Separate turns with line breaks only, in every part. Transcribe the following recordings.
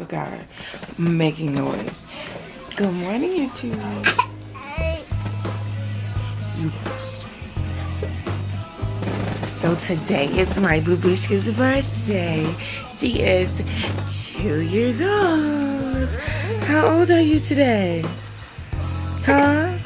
Look at her making noise. Good morning, YouTube. You post. So today is my babushka's birthday. She is 2 years old. How old are you today? Huh?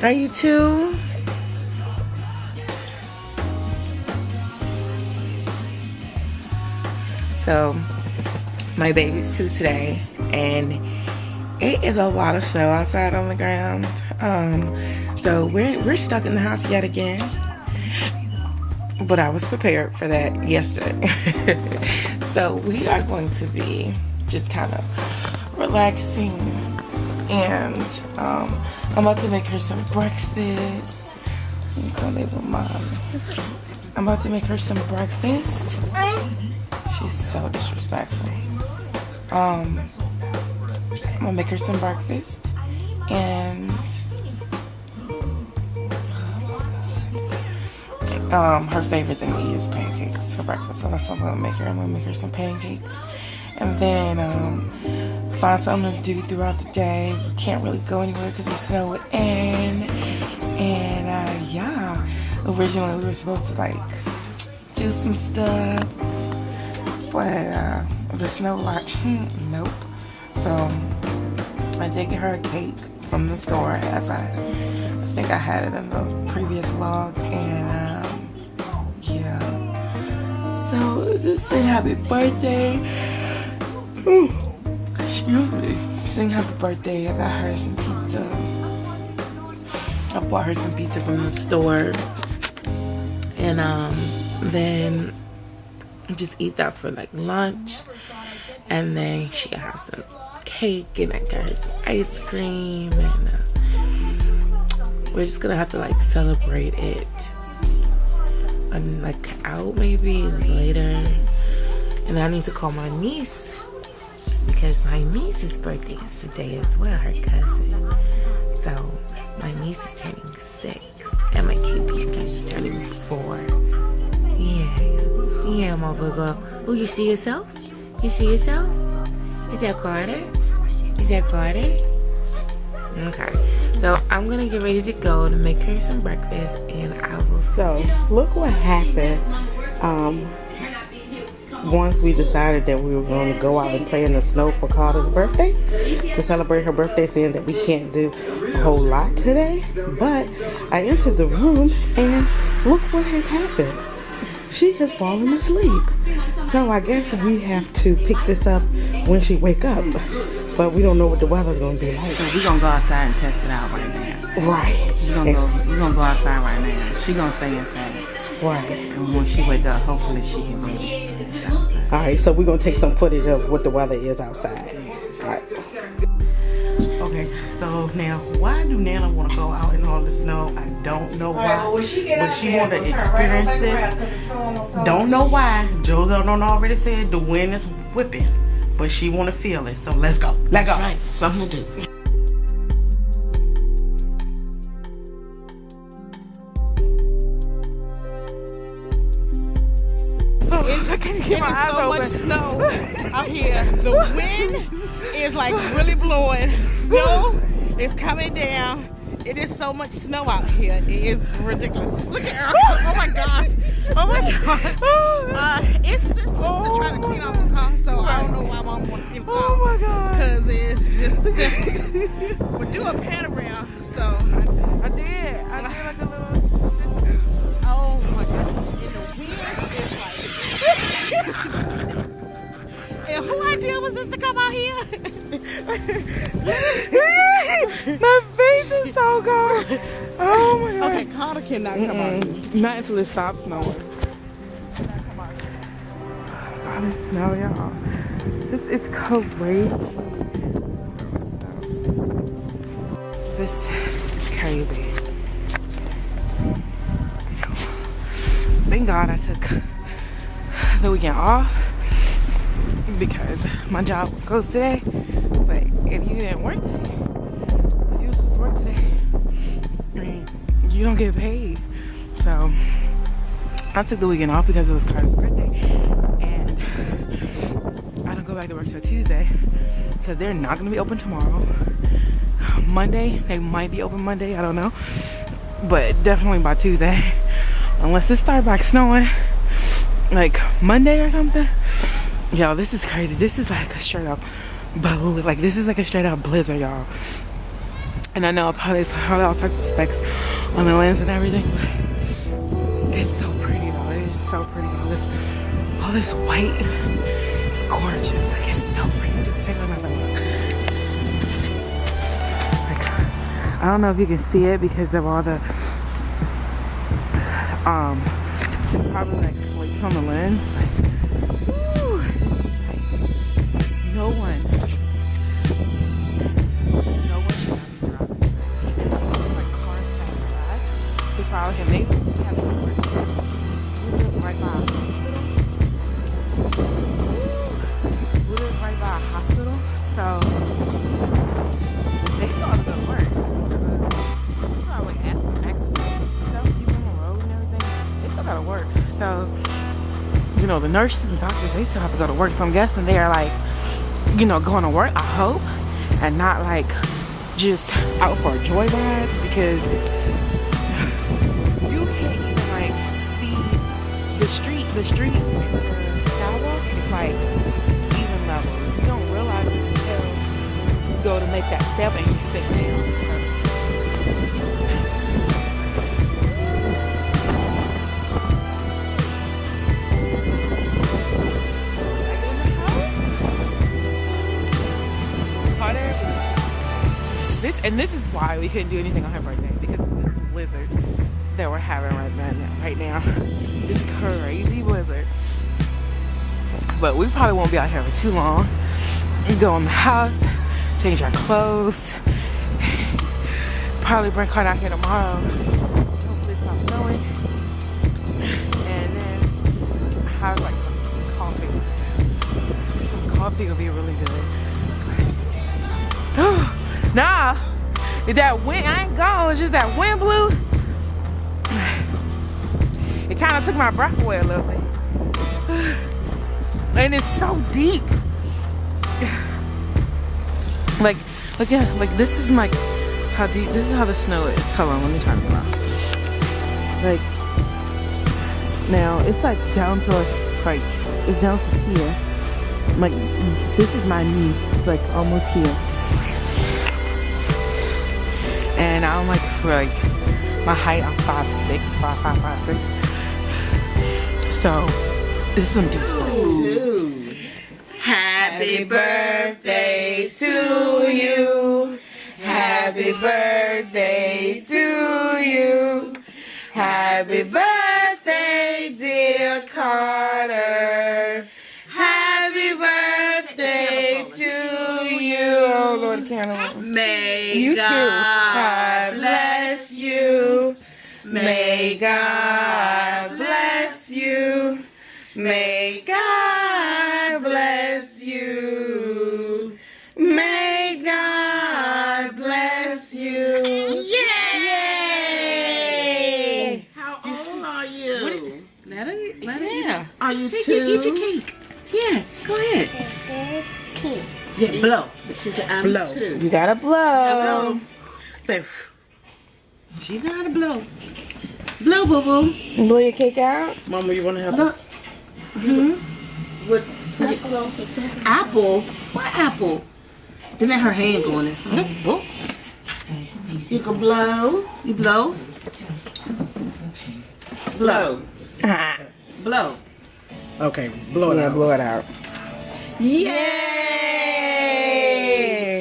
Are you 2? So my baby's 2 today, and it is a lot of snow outside on the ground. So we're stuck in the house yet again. But I was prepared for that yesterday. So we are going to be just kind of relaxing, and I'm about to make her some breakfast. I'm gonna live with Mom. I'm about to make her some breakfast. She's so disrespectful. I'm gonna make her some breakfast, and her favorite thing to eat is pancakes for breakfast. So that's what I'm gonna make her. I'm gonna make her some pancakes, and then find something to do throughout the day. We can't really go anywhere because we snowed in, and yeah. Originally we were supposed to like do some stuff, but the snow like nope. So I did get her a cake from the store, as I think I had it in the previous vlog, and yeah. So just sing happy birthday. Ooh, excuse me. Sing happy birthday. I got her some pizza. I bought her some pizza from the store, and then just eat that for like lunch, and then she got her some cake, and I got her some ice cream, and we're just gonna have to like celebrate it and like out maybe later. And I need to call my niece because my niece's birthday is today as well, her cousin. So my niece is turning 6 and my KP's is turning 4. Yeah, my big girl. Oh, you see yourself? You see yourself? Is that Karter? Is that Karter? Okay. So I'm gonna get ready to go to make her some breakfast, and I will. So look what happened. Once we decided that we were going to go out and play in the snow for Karter's birthday, to celebrate her birthday, seeing that we can't do a whole lot today. But I entered the room, and look what has happened. She has fallen asleep. So I guess we have to pick this up when she wake up. But we don't know what the weather's gonna be like.
So we're gonna go outside and test it out right now.
Right.
We're gonna go outside right now. She gonna stay inside.
Right.
And when she wake up, hopefully she can go experience outside.
Alright, so we're gonna take some footage of what the weather is outside. Alright. Okay, so now why do Nana wanna go out in all the snow? I don't know why. But she wanna experience this. Don't know why. Joseph don't already said the wind is whipping. But she want to feel it, so let's go. Let's go.
Right, something to do.
I can't keep my eyes open. So much snow out here. The wind is like really blowing. Snow is coming down. It is so much snow out here. It is ridiculous. Look at her. Oh my gosh. Oh my god. It's to try to clean off the car, so I don't know why Mom wants to clean the car. Oh my god. Because it's just simple. But do a pan around. So I did like a little distance. Oh my god. And the wind is like and who idea was this to come out here?
My face is so cold. Oh my god.
Okay, Karter cannot come out here.
Not until it stops snowing. No, y'all. It's crazy. This is crazy. Thank God I took the weekend off because my job was closed today. But if you didn't work today, if you were supposed to work today, you don't get paid. So I took the weekend off because it was Carter's birthday, and I don't go back to work till Tuesday because they're not gonna be open tomorrow. Monday, they might be open Monday, I don't know. But definitely by Tuesday. Unless it starts back snowing like Monday or something. Yo, this is crazy. This is like a straight up like this is like a straight up blizzard, y'all. And I know probably all types of specs on the lens and everything, but it's so pretty though. It is so pretty. All this white, it's gorgeous. Like it's so pretty. Just take another look. Like, I don't know if you can see it because of all the it's probably like flakes on the lens, but woo, no one follow him. They have to work. We live right by a hospital. We live right by a hospital, so they still have to go to work. That's why I like accidents and stuff, people on the road and everything. They still gotta work. So, you know, the nurses and the doctors, they still have to go to work. So I'm guessing they are like, you know, going to work, I hope, and not like just out for a joyride because the street and the sidewalk is like even level. You don't realize it until you go to make that step and you sit down. This is why we couldn't do anything on her birthday, because of this blizzard that we're having right now. This crazy blizzard. But we probably won't be out here for too long. We go in the house, change our clothes, probably bring Karter out here tomorrow. Hopefully it's not snowing. And then have like some coffee. Some coffee will be really good. Nah, that wind, I ain't gone. It's just that wind blew. It kind of took my breath away a little bit. And it's so deep. Like, look at, like this is like how deep, this is how the snow is. Hold on, let me turn it around. Like, now it's like down to like, it's down to here. Like, this is my knee. It's like almost here. And I'm like, for like, my height, I'm 5'6", 5'6". So, this is some deep stuff.
Happy birthday to you. Happy birthday to you. Happy birthday, dear Karter. Happy birthday to you.
Oh, Lord, can't.
May
You
God
too.
bless you. May God bless you. May God bless you. May God bless you. Yay! How old are you? Let her. Are you two? Eat your cake. Yes, go ahead. Yeah, blow. She said, I'm blow. 2.
You gotta blow.
Blow. Say, she gotta blow. Blow, boo boo.
Blow your cake out.
Mama, you wanna have
Look. What? Apple? What apple? Didn't let her hand go in it. Nope. You can blow. You blow. Blow. Blow.
Okay, blow it out.
Blow it out.
Yay!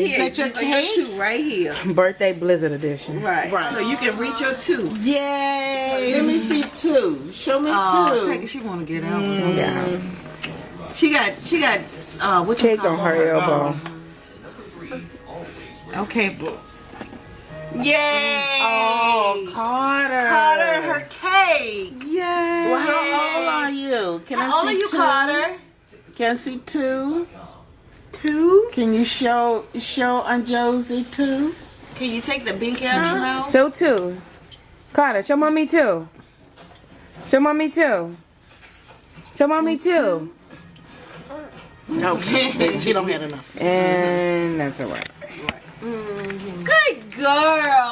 Is that your cake? Your 2 right here.
Birthday blizzard edition.
Right. So you can reach your 2. Yay! Let me see 2. Show me 2. Take it. She want to get out.
Yeah.
She got what you
Cake
call
on her elbow.
Okay. Yay! Oh, Karter, her cake. Yay! Well, how old are you? Can I see 2? Karter? Can I see 2? 2? Can you show Aunt Josie 2? Can you take the beak out your mouth?
Show 2. Karter, show mommy 2. Show mommy 2. Show mommy 2.
Okay, she don't have enough.
And that's a wrap.
Good girl.